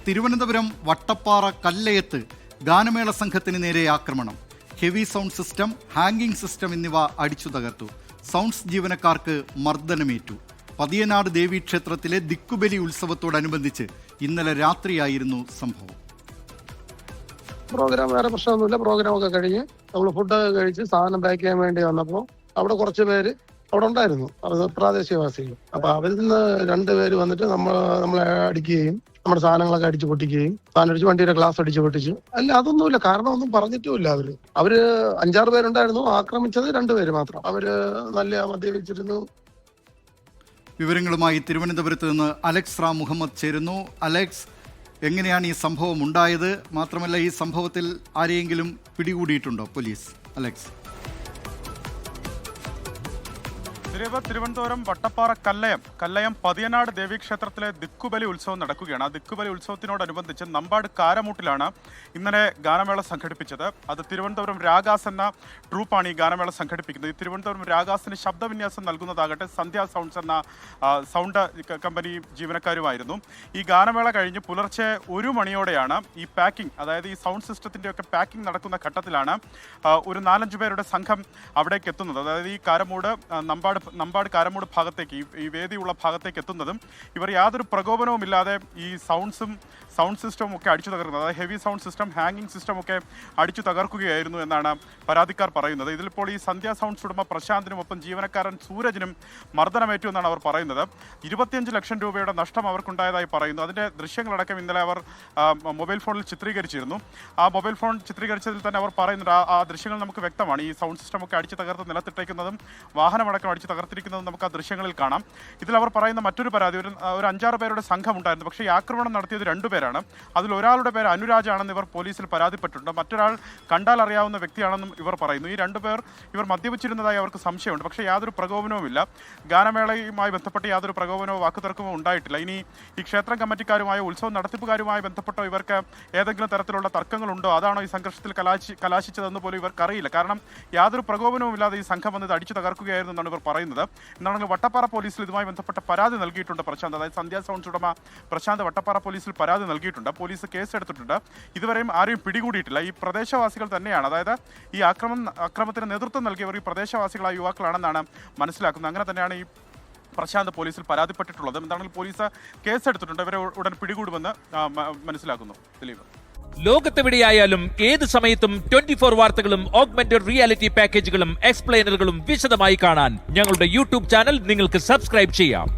തിരുവനന്തപുരം വട്ടപ്പാറ കല്ലയത്ത് ഗാനമേള സംഘത്തിന് നേരെ ആക്രമണം. ഹെവി സൗണ്ട് സിസ്റ്റം, ഹാങ്ങിങ് സിസ്റ്റം എന്നിവ അടിച്ചു തകർത്തു. സൗണ്ട്സ് ജീവനക്കാർക്ക് മർദ്ദനമേറ്റു. പതിയനാട് ദേവീക്ഷേത്രത്തിലെ ദിക്കുബലി ഉത്സവത്തോടനുബന്ധിച്ച് ഇന്നലെ രാത്രിയായിരുന്നു സംഭവം. പ്രോഗ്രാം വേറെ പ്രശ്നമൊന്നുമില്ല. പ്രോഗ്രാമൊക്കെ കഴിഞ്ഞ് നമ്മൾ ഫുഡൊക്കെ കഴിച്ച് സാധനം പാക്ക് ചെയ്യാൻ വേണ്ടി വന്നപ്പോൾ അവിടെ കുറച്ച് പേര് അവിടെ ഉണ്ടായിരുന്നു, അത് പ്രാദേശികവാസികൾ. അപ്പൊ അവരിൽ നിന്ന് 2 പേര് വന്നിട്ട് നമ്മളെ അടിക്കുകയും നമ്മുടെ സാധനങ്ങളൊക്കെ അടിച്ചു പൊട്ടിക്കുകയും, സാധനം അടിച്ച് വണ്ടിയുടെ ഗ്ലാസ് അടിച്ചു പൊട്ടിച്ചു. അല്ല, അതൊന്നുമില്ല, കാരണം ഒന്നും പറഞ്ഞിട്ടുമില്ല. അവര് 5-6 പേരുണ്ടായിരുന്നു. ആക്രമിച്ചത് 2 പേര് മാത്രം. അവര് നല്ല മദ്യപിച്ചിരുന്നു. വിവരങ്ങളുമായി തിരുവനന്തപുരത്ത് നിന്ന് അലക്സ് റാം മുഹമ്മദ് ചേരുന്നു. അലക്സ്, എങ്ങനെയാണ് ഈ സംഭവം ഉണ്ടായത്? മാത്രമല്ല, ഈ സംഭവത്തിൽ ആരെയെങ്കിലും പിടികൂടിയിട്ടുണ്ടോ പോലീസ്? അലക്സ്. തിരുവനന്തപുരം വട്ടപ്പാറ കല്ലയം പതിയനാട് ദേവീക്ഷേത്രത്തിലെ ദിക്കുബലി ഉത്സവം നടക്കുകയാണ്. ആ ദിക്കുബലി ഉത്സവത്തിനോടനുബന്ധിച്ച് നമ്പാട് കാരമൂട്ടിലാണ് ഇന്നലെ ഗാനമേള സംഘടിപ്പിച്ചത്. അത് തിരുവനന്തപുരം രാഗാസ് എന്ന ട്രൂപ്പാണ് ഈ ഗാനമേള സംഘടിപ്പിക്കുന്നത്. ഈ തിരുവനന്തപുരം രാഗാസിന് ശബ്ദവിന്യാസം നൽകുന്നതാകട്ടെ സന്ധ്യ സൗണ്ട്സ് എന്ന സൗണ്ട് കമ്പനി ജീവനക്കാരുമായിരുന്നു. ഈ ഗാനമേള കഴിഞ്ഞ് പുലർച്ചെ 1 മണിയോടെയാണ് ഈ പാക്കിംഗ്, അതായത് ഈ സൗണ്ട് സിസ്റ്റത്തിൻ്റെ ഒക്കെ പാക്കിംഗ് നടക്കുന്ന ഘട്ടത്തിലാണ് ഒരു 4-5 പേരുടെ സംഘം അവിടേക്ക് എത്തുന്നത്. അതായത് ഈ നമ്പാട് കാരമൂട് ഭാഗത്തേക്ക്, ഈ വേദിയുള്ള ഭാഗത്തേക്ക് എത്തുന്നതും ഇവർ യാതൊരു പ്രകോപനവുമില്ലാതെ ഈ സൗണ്ട് സിസ്റ്റം ഒക്കെ അടിച്ചു തകർക്കുന്നത്, അതായത് ഹെവി സൗണ്ട് സിസ്റ്റം, ഹാങ്ങിങ് സിസ്റ്റം ഒക്കെ അടിച്ചു തകർക്കുകയായിരുന്നു എന്നാണ് പരാതിക്കാർ പറയുന്നത്. ഇതിലിപ്പോൾ ഈ സന്ധ്യ സൗണ്ട്സ് ഉടമ പ്രശാന്തിനും ഒപ്പം ജീവനക്കാരൻ സൂരജിനും മർദ്ദനമേറ്റു എന്നാണ് അവർ പറയുന്നത്. 25 ലക്ഷം രൂപയുടെ നഷ്ടം അവർക്കുണ്ടായതായി പറയുന്നു. അതിൻ്റെ ദൃശ്യങ്ങളടക്കം ഇന്നലെ അവർ മൊബൈൽ ഫോണിൽ ചിത്രീകരിച്ചിരുന്നു. ആ മൊബൈൽ ഫോൺ ചിത്രീകരിച്ചതിൽ തന്നെ അവർ പറയുന്നുണ്ട്, ആ ദൃശ്യങ്ങൾ നമുക്ക് വ്യക്തമാണ്. ഈ സൗണ്ട് സിസ്റ്റം ഒക്കെ അടിച്ചു തകർത്ത് നിലത്തിട്ടേക്കുന്നതും വാഹനമടക്കം അടിച്ചു തകർത്തിരിക്കുന്നതും നമുക്ക് ആ ദൃശ്യങ്ങളിൽ കാണാം. ഇതിൽ അവർ പറയുന്ന മറ്റൊരു പരാതി, ഒരു 5-6 പേരുടെ സംഘം ഉണ്ടായിരുന്നു. പക്ഷേ ഈ ആക്രമണം നടത്തിയത് 2 പേരാണ്. അതിൽ ഒരാളുടെ പേര് അനുരാജ് ആണെന്ന് ഇവർ പോലീസിൽ പരാതിപ്പെട്ടിട്ടുണ്ട്. മറ്റൊരാൾ കണ്ടാൽ അറിയാവുന്ന വ്യക്തിയാണെന്നും ഇവർ പറയുന്നു. ഈ 2 പേർ ഇവർ മദ്യപിച്ചിരുന്നതായി അവർക്ക് സംശയമുണ്ട്. പക്ഷേ യാതൊരു പ്രകോപനവുമില്ല. ഗാനമേളയുമായി ബന്ധപ്പെട്ട് യാതൊരു പ്രകോപനമോ വാക്കുതർക്കമോ ഉണ്ടായിട്ടില്ല. ഇനി ഈ ക്ഷേത്രം കമ്മിറ്റിക്കാരുമായോ ഉത്സവം നടത്തിപ്പുകാരുമായി ബന്ധപ്പെട്ടോ ഇവർക്ക് ഏതെങ്കിലും തരത്തിലുള്ള തർക്കങ്ങളുണ്ടോ, അതാണോ ഈ സംഘർഷത്തിൽ കലാശിച്ചതെന്ന് പോലും ഇവർക്കറിയില്ല. കാരണം യാതൊരു പ്രകോപനവും ഇല്ലാതെ ഈ സംഘം വന്നത് അടിച്ചു തകർക്കുകയായിരുന്നു എന്നാണ് ഇവർ പറയുന്നത്. എന്നാണെങ്കിൽ വട്ടപ്പാറ പോലീസിൽ ഇതുമായി ബന്ധപ്പെട്ട പരാതി നൽകിയിട്ടുണ്ട് പ്രശാന്ത്, അതായത് സന്ധ്യ സൗണ്ട്സ് ഉടമ പ്രശാന്ത് വട്ടപ്പാറ പോലീസിൽ പരാതി നൽകിയിട്ടുണ്ട്. പോലീസ് കേസെടുത്തിട്ടുണ്ട്. ഇതുവരെയും ആരെയും പിടികൂടിയിട്ടില്ല. ഈ പ്രദേശവാസികൾ തന്നെയാണ്, അതായത് ഈ അക്രമത്തിന് നേതൃത്വം നൽകിയവർ ഈ പ്രദേശവാസികളായ യുവാക്കളാണെന്നാണ് മനസ്സിലാക്കുന്നത്. അങ്ങനെ തന്നെയാണ് ഈ പ്രശാന്ത് പോലീസിൽ പരാതിപ്പെട്ടിട്ടുള്ളത്. എന്താണെങ്കിൽ പോലീസ് കേസെടുത്തിട്ടുണ്ട്. ഇവരെ ഉടൻ പിടികൂടുമെന്ന് മനസ്സിലാക്കുന്നു. ദിലീപ്. ലോകത്തെവിടെയായാലും ഏത് സമയത്തും 24 വാർത്തകളും ഓഗ്മെന്റഡ് റിയാലിറ്റി പാക്കേജുകളും എക്സ്പ്ലെയിനറുകളും വിശദമായി കാണാൻ ഞങ്ങളുടെ യൂട്യൂബ് ചാനൽ നിങ്ങൾക്ക് സബ്സ്ക്രൈബ് ചെയ്യാം.